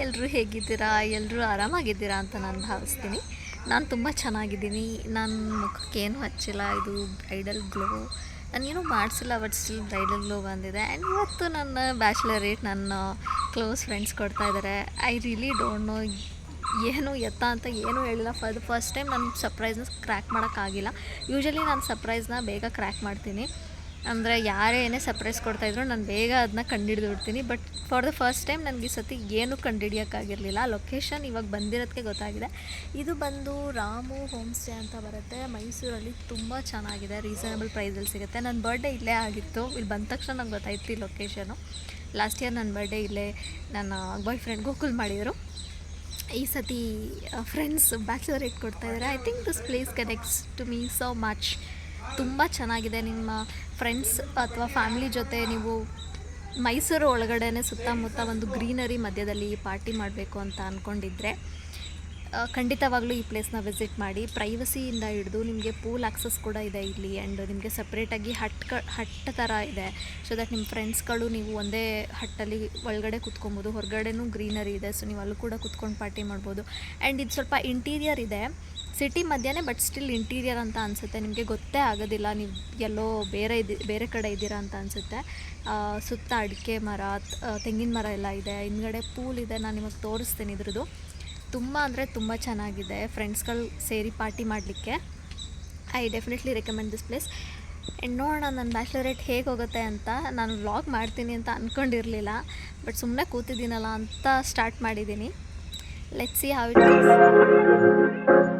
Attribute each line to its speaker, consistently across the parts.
Speaker 1: ಎಲ್ಲರೂ ಹೇಗಿದ್ದೀರಾ? ಎಲ್ಲರೂ ಆರಾಮಾಗಿದ್ದೀರಾ ಅಂತ ನಾನು ಭಾವಿಸ್ತೀನಿ. ನಾನು ತುಂಬ ಚೆನ್ನಾಗಿದ್ದೀನಿ. ನನ್ನ ಮುಖಕ್ಕೇನು ಹಚ್ಚಿಲ್ಲ, ಇದು ಬ್ರೈಡಲ್ ಗ್ಲೋ ನಾನೇನು ಮಾಡಿಸಿಲ್ಲ, ಬಟ್ ಸ್ಟಿಲ್ ಬ್ರೈಡಲ್ ಗ್ಲೋ ಬಂದಿದೆ. ಆ್ಯಂಡ್ ಇವತ್ತು ನನ್ನ ಬ್ಯಾಚುಲರೇಟ್ ನನ್ನ ಕ್ಲೋಸ್ ಫ್ರೆಂಡ್ಸ್ ಕೊಡ್ತಾ ಇದ್ದಾರೆ. ಐ ರಿಯಲಿ ಡೋಂಟ್ ನೋ ಏನು ಎತ್ತ ಅಂತ ಏನೂ ಹೇಳಿಲ್ಲ. ಫಸ್ಟ್ ಟೈಮ್ ನನ್ನ ಸರ್ಪ್ರೈಸ್ನ ಕ್ರ್ಯಾಕ್ ಮಾಡೋಕ್ಕಾಗಿಲ್ಲ. ಯೂಶ್ವಲಿ ನಾನು ಸರ್ಪ್ರೈಸ್ನ ಬೇಗ ಕ್ರ್ಯಾಕ್ ಮಾಡ್ತೀನಿ. ಅಂದರೆ ಯಾರೇ ಏನೇ ಸರ್ಪ್ರೈಸ್ ಕೊಡ್ತಾಯಿದ್ರು ನಾನು ಬೇಗ ಅದನ್ನ ಕಂಡುಹಿಡಿದು ಬಿಡ್ತೀನಿ. But for the first time ನನಗೆ ಈ ಸತಿ ಏನೂ ಕಂಡುಹಿಡಿಯೋಕ್ಕಾಗಿರಲಿಲ್ಲ. ಲೊಕೇಶನ್ ಇವಾಗ ಬಂದಿರೋದಕ್ಕೆ ಗೊತ್ತಾಗಿದೆ. ಇದು ಬಂದು ರಾಮು ಹೋಮ್ ಸ್ಟೇ ಅಂತ ಬರುತ್ತೆ ಮೈಸೂರಲ್ಲಿ. ತುಂಬ ಚೆನ್ನಾಗಿದೆ, ರೀಸನಬಲ್ ಪ್ರೈಸಲ್ಲಿ ಸಿಗುತ್ತೆ. ನನ್ನ ಬರ್ಡೇ ಇಲ್ಲೇ ಆಗಿತ್ತು. ಇಲ್ಲಿ ಬಂದ ತಕ್ಷಣ ನಂಗೆ ಗೊತ್ತಾಯ್ತು ಈ ಲೊಕೇಶನು. ಲಾಸ್ಟ್ ಇಯರ್ ನನ್ನ ಬರ್ಡೇ ಇಲ್ಲೇ ನನ್ನ ಬಾಯ್ ಫ್ರೆಂಡ್ ಗೋಕುಲ್ ಮಾಡಿದರು. ಈ ಸತಿ ಫ್ರೆಂಡ್ಸ್ ಬ್ಯಾಚುಲರೇಟ್ ಕೊಡ್ತಾಯಿದ್ದಾರೆ. I think this place connects to me so much. ತುಂಬ ಚೆನ್ನಾಗಿದೆ. ನಿಮ್ಮ ಫ್ರೆಂಡ್ಸ್ ಅಥವಾ ಫ್ಯಾಮಿಲಿ ಜೊತೆ ನೀವು ಮೈಸೂರು ಒಳಗಡೆ ಸುತ್ತಮುತ್ತ ಒಂದು ಗ್ರೀನರಿ ಮಧ್ಯದಲ್ಲಿ ಪಾರ್ಟಿ ಮಾಡಬೇಕು ಅಂತ ಅಂದ್ಕೊಂಡಿದ್ರೆ ಖಂಡಿತವಾಗ್ಲೂ ಈ ಪ್ಲೇಸ್ನ ವಿಸಿಟ್ ಮಾಡಿ. ಪ್ರೈವಸಿಯಿಂದ ಹಿಡಿದು ನಿಮಗೆ ಪೂಲ್ ಆಕ್ಸಸ್ ಕೂಡ ಇದೆ ಇಲ್ಲಿ. ಆ್ಯಂಡ್ ನಿಮಗೆ ಸಪ್ರೇಟಾಗಿ ಹಟ್ ಥರ ಇದೆ. ಸೊ ದಟ್ ನಿಮ್ಮ ಫ್ರೆಂಡ್ಸ್ಗಳು ನೀವು ಒಂದೇ ಹಟ್ಟಲ್ಲಿ ಒಳಗಡೆ ಕೂತ್ಕೊಬೋದು. ಹೊರಗಡೆನೂ ಗ್ರೀನರಿ ಇದೆ, ಸೊ ನೀವು ಅಲ್ಲೂ ಕೂಡ ಕೂತ್ಕೊಂಡು ಪಾರ್ಟಿ ಮಾಡ್ಬೋದು. ಆ್ಯಂಡ್ ಇದು ಸ್ವಲ್ಪ ಇಂಟೀರಿಯರ್ ಇದೆ, ಸಿಟಿ ಮಧ್ಯೆ, ಬಟ್ ಸ್ಟಿಲ್ ಇಂಟೀರಿಯರ್ ಅಂತ ಅನಿಸುತ್ತೆ. ನಿಮಗೆ ಗೊತ್ತೇ ಆಗೋದಿಲ್ಲ ನೀವು ಎಲ್ಲೋ ಬೇರೆ ಕಡೆ ಇದ್ದೀರಾ ಅಂತ ಅನಿಸುತ್ತೆ. ಸುತ್ತ ಅಡಿಕೆ ಮರ, ತೆಂಗಿನ ಮರ ಎಲ್ಲ ಇದೆ. ಹಿಂದ್ಗಡೆ ಪೂಲ್ ಇದೆ, ನಾನು ನಿಮಗೆ ತೋರಿಸ್ತೀನಿ. ಇದ್ರದ್ದು ತುಂಬ ಅಂದರೆ ತುಂಬ ಚೆನ್ನಾಗಿದೆ. ಫ್ರೆಂಡ್ಸ್ಗಳು ಸೇರಿ ಪಾರ್ಟಿ ಮಾಡಲಿಕ್ಕೆ I definitely recommend this place. And ನೋಡೋಣ ನನ್ನ ಬ್ಯಾಚುಲರೇಟ್ ಹೇಗೆ ಹೋಗುತ್ತೆ ಅಂತ. ನಾನು ವ್ಲಾಗ್ ಮಾಡ್ತೀನಿ ಅಂತ ಅಂದ್ಕೊಂಡಿರಲಿಲ್ಲ, ಬಟ್ ಸುಮ್ಮನೆ ಕೂತಿದ್ದೀನಲ್ಲ ಅಂತ ಸ್ಟಾರ್ಟ್ ಮಾಡಿದ್ದೀನಿ. Let's see how it goes.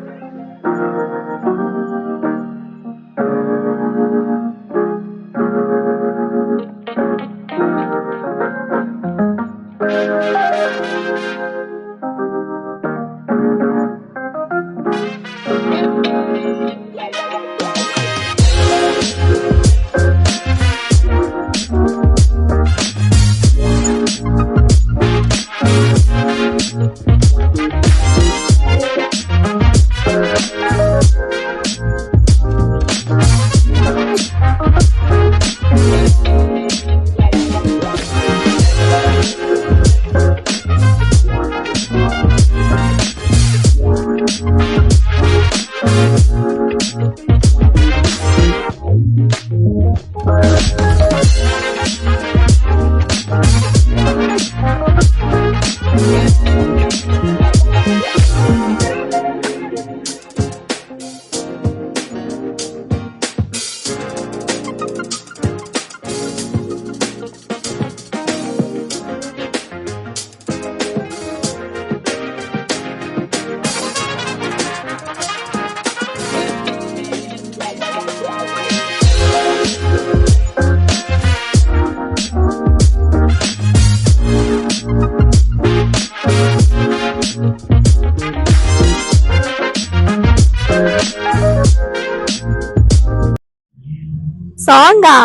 Speaker 1: ಸಾಂಗಾ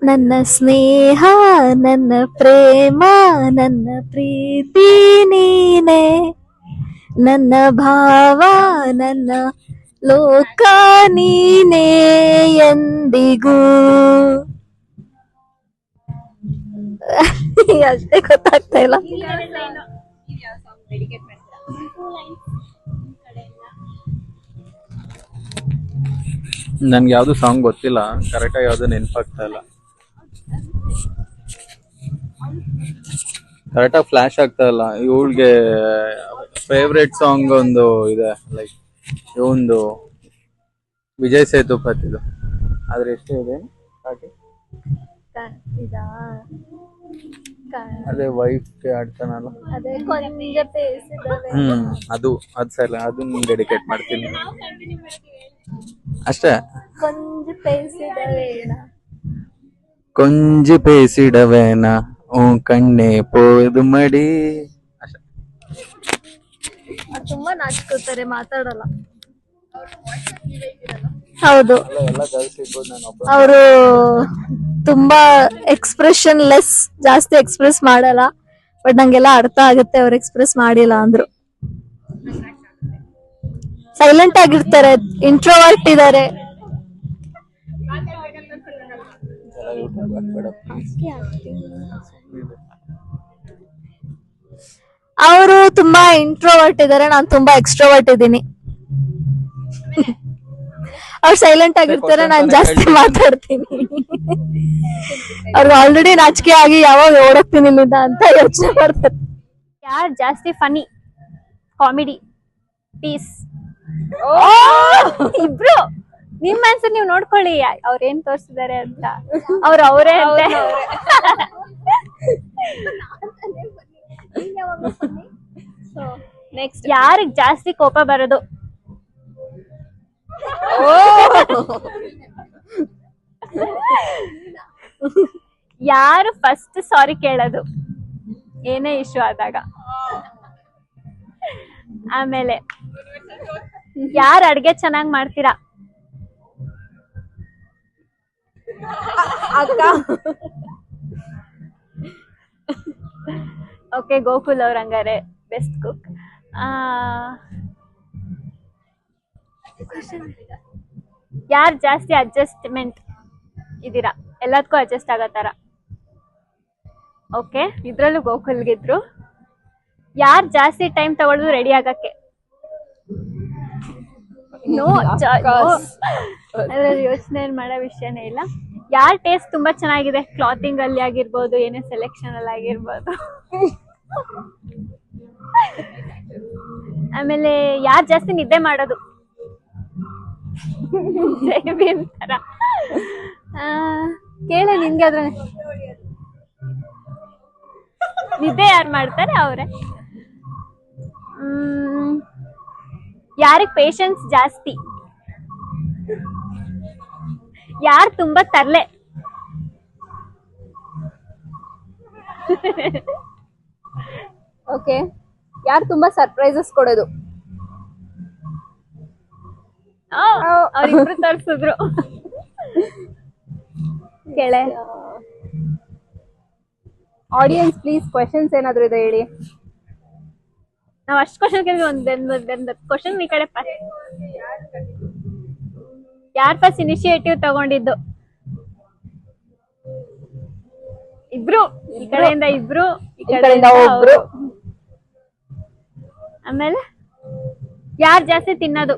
Speaker 1: ನನ್ನ ಸ್ನೇಹ, ನನ್ನ ಪ್ರೇಮ, ನನ್ನ ಪ್ರೀತಿ ನೀನೆ, ನನ್ನ ಭಾವ, ನನ್ನ ಲೋಕ ನೀನೆ ಎಂದಿಗೂ. ಅಷ್ಟೇ ಗೊತ್ತಾಗ್ತಾ ಇಲ್ಲ.
Speaker 2: ನನ್ಗೆ ಯಾವ್ದು ಸಾಂಗ್ ಗೊತ್ತಿಲ್ಲ, ಕರೆಕ್ಟಾಗಿ ಯಾವ್ದು ನೆನಪಾಗ್ತಾ ಇಲ್ಲ. ಕರೆಕ್ಟಾಗಿ ಫ್ಲಾಶ್ ಆಗ್ತಾ ಇಲ್ಲ. ಇವಳಿಗೆ ಫೇವ್ರೆಟ್ ಸಾಂಗ್ ಒಂದು ಇದೆ, ಲೈಕ್ ಇವಂದು ವಿಜಯ್ ಸೇತುಪತಿದು. ಆದ್ರೆ ಎಷ್ಟು ಇದೆ ಅದೇ ವೈಫ್ ಆಡ್ತಾನಲ್ಲ, ಅದು ಸರಿ, ಅದನ್ನ ಡೆಡಿಕೇಟ್ ಮಾಡ್ತೀನಿ ಅಷ್ಟೇ. ಕೊಂಜಿ ಪೇಸಿಡವೇನ ಕಣ್ಣೆ ಪೋದು ಮಡಿ ಅಷ್ಟೇ.
Speaker 1: ತುಂಬಾ ನಾಚ್ಕೋತಾರೆ, ಮಾತಾಡಲ್ಲ. ಹೌದು, ಅವರು ತುಂಬಾ ಎಕ್ಸ್ಪ್ರೆಷನ್ ಲೆಸ್, ಜಾಸ್ತಿ ಎಕ್ಸ್ಪ್ರೆಸ್ ಮಾಡಲ್ಲ. ಬಟ್ ನಂಗೆಲ್ಲ ಅರ್ಥ ಆಗುತ್ತೆ ಅವ್ರು ಎಕ್ಸ್ಪ್ರೆಸ್ ಮಾಡಿಲ್ಲ ಅಂದ್ರು. ಸೈಲೆಂಟ್ ಆಗಿರ್ತಾರೆ, ಇಂಟ್ರೋವರ್ಟ್ ಇದಾರೆ. ಅವರು ತುಂಬಾ ಇಂಟ್ರೋವರ್ಟ್ ಇದಾರೆ, ನಾನು ತುಂಬಾ ಎಕ್ಸ್ಟ್ರೋವರ್ಟ್ ಇದ್ದೀನಿ. ಅವ್ರು ಸೈಲೆಂಟ್ ಆಗಿರ್ತಾರೆ, ನಾನು ಜಾಸ್ತಿ ಮಾತಾಡ್ತೀನಿ. ಅವ್ರಿಗೆ ಆಲ್ರೆಡಿ ನಾಚಿಕೆ ಆಗಿ ಯಾವಾಗ ಓಡೋಗ್ತೀನಿ ಇಲ್ಲಿಂದ ಅಂತ ಯೋಚನೆ ಮಾಡ್ತಾರೆ.
Speaker 3: ಯಾರು ಜಾಸ್ತಿ ಫನಿ, ಕಾಮಿಡಿ, ಪೀಸ್? ಇಬ್ರು. ನಿಮ್ ಆನ್ಸರ್ ನೀವು ನೋಡ್ಕೊಳ್ಳಿ, ಅವ್ರ ಏನ್ ತೋರಿಸಿದ್ದಾರೆ ಅಂತ. ಅವರೇ ಅಂತೆ. ನೆಕ್ಸ್ಟ್, ಯಾರಿಗ್ ಜಾಸ್ತಿ ಕೋಪ ಬರೋದು? ಯಾರು ಫಸ್ಟ್ ಸಾರಿ ಕೇಳೋದು ಏನೇ ಇಶ್ಯೂ ಆದಾಗ? ಆಮೇಲೆ ಯಾರು ಅಡ್ಗೆ ಚೆನ್ನಾಗ್ ಮಾಡ್ತೀರಾ?
Speaker 4: ಅಕ್ಕ.
Speaker 3: ಓಕೆ, ಗೋಕುಲ್ ಅವ್ರ ಹಂಗಾರೆ ಬೆಸ್ಟ್ ಕುಕ್. ಯಾರು ಜಾಸ್ತಿ ಅಡ್ಜಸ್ಟ್ಮೆಂಟ್ ಇದೀರಾ, ಎಲ್ಲದಕ್ಕೂ ಅಡ್ಜಸ್ಟ್ ಆಗೋ ತರ? ಓಕೆ, ಇದ್ರಲ್ಲೂ ಗೋಕುಲ್ಗಿದ್ರು. ಯಾರು ಜಾಸ್ತಿ ಟೈಮ್ ತಗೊಳ್ಳೋದು ರೆಡಿ ಆಗಕ್ಕೆ? ಅದ್ರಲ್ಲಿ ಯೋಚನೆ ಮಾಡೋ ವಿಷಯನೇ ಇಲ್ಲ. ಯಾರ ಟೇಸ್ಟ್ ತುಂಬಾ ಚೆನ್ನಾಗಿದೆ, ಕ್ಲಾತಿಂಗ್ ಅಲ್ಲಿ ಆಗಿರ್ಬೋದು, ಏನೇ ಸೆಲೆಕ್ಷನ್ ಅಲ್ಲಿ ಆಗಿರ್ಬೋದು. ಆಮೇಲೆ ಯಾರು ಜಾಸ್ತಿ ನಿದ್ದೆ ಮಾಡೋದು? ತರ ಕೇಳ, ನಿನ್ಗೆ ಅದ್ರ ನಿದ್ದೆ ಯಾರು ಮಾಡ್ತಾರೆ ಅವ್ರೆ. ಯಾರಿಗ್ ಪೇಶನ್ಸ್ ಜಾಸ್ತಿ? ಯಾರು ತುಂಬಾ ತರ್ಲೆ?
Speaker 4: ಓಕೆ, ಯಾರು ತುಂಬಾ ಸರ್ಪ್ರೈಸಸ್ ಕೊಡೋದು?
Speaker 3: ಅವ್ರಿಬ್ರು ತೋರ್ಸಿದ್ರು. ಕೇಳೆ.
Speaker 4: ಆಡಿಯನ್ಸ್ ಪ್ಲೀಸ್ ಕ್ವೆಶನ್ಸ್ ಏನಾದ್ರು ಇದೆ ಹೇಳಿ.
Speaker 3: ನಾವ್ ಅಷ್ಟು ಕ್ವಶನ್ ಕೇಳಿದ್ವಿ, ಒಂದ್ ಕ್ವಶನ್ ಈ ಕಡೆ ಪಾಸ್. ಯಾರ್ ಫಸ್ಟ್ ಇನಿಷಿಯೇಟಿವ್ ತಗೊಂಡಿದ್ದು? ಇಬ್ರು. ಈ ಕಡೆಯಿಂದ ಇಬ್ರು, ಈ ಕಡೆಯಿಂದ ಒಬ್ರು. ಆಮೇಲೆ ಯಾರ್ ಜಾಸ್ತಿ ತಿನ್ನೋದು?